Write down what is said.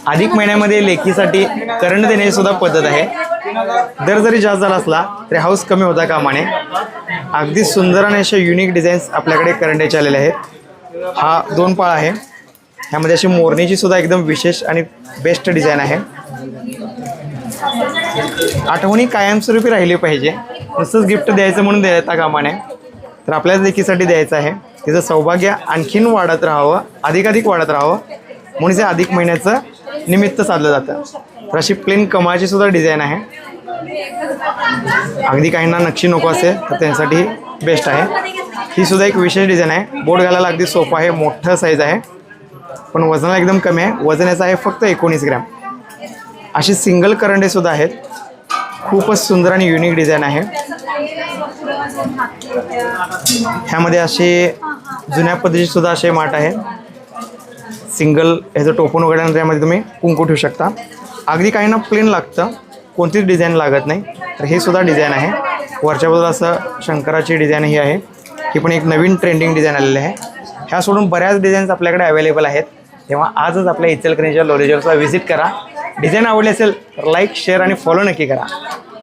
अधिक महिन्यामध्ये लेकीसाठी करंट देण्याची सुद्धा पद्धत आहे. दर जरी जास्त झाला असला तरी हाऊस कमी होता कामा नये. अगदी सुंदर आणि अशा युनिक डिझाईन्स आपल्याकडे करंट्याचे आलेले आहेत. हा 2 पाळ आहे. ह्यामध्ये अशी मोरणीची सुद्धा एकदम विशेष आणि बेस्ट डिझाईन आहे. आठवणी कायमस्वरूपी राहिली पाहिजे. नुसतंच गिफ्ट द्यायचं म्हणून देता कामा नये. तर आपल्याच लेकीसाठी द्यायचं आहे. तिचं सौभाग्य आणखीन वाढत राहावं, अधिकाधिक वाढत राहावं म्हणून अधिक महिन्याचं निमित्त साधलं जातं. तर अशी प्लेन कमळाची सुद्धा डिझाईन आहे. अगदी काहींना नक्षी नको असेल तर त्यांच्यासाठी बेस्ट आहे. ही सुद्धा एक विशेष डिझाईन आहे. बोट घालायला अगदी सोपं आहे. मोठं साईज आहे पण वजनाला एकदम कमी आहे. वजन याचं आहे फक्त 19 ग्रॅम. अशी सिंगल करंडे सुद्धा आहेत. खूपच सुंदर आणि युनिक डिझाईन आहे. ह्यामध्ये असे जुन्या पद्धतीचे सुद्धा असे माठ आहे. सिंगल ह्याचं टोपण उघडल्यानंतर यामध्ये तुम्ही कुंकू ठेवू शकता. अगदी काहींना प्लेन लागतं, कोणतीच डिझाईन लागत नाही. तर हे सुद्धा डिझाईन आहे. वरच्या बाजूला असं शंकराची डिझाईन ही आहे. ही पण एक नवीन ट्रेंडिंग डिझाईन आलेली आहे. ह्या सोडून बऱ्याच डिझाईन्स आपल्याकडे अवेलेबल आहेत. तेव्हा आजच आपल्या इचलकरंजीच्या लोले ज्वेलर्सला व्हिजिट करा. डिझाईन आवडली असेल तर लाईक, शेअर आणि फॉलो नक्की करा.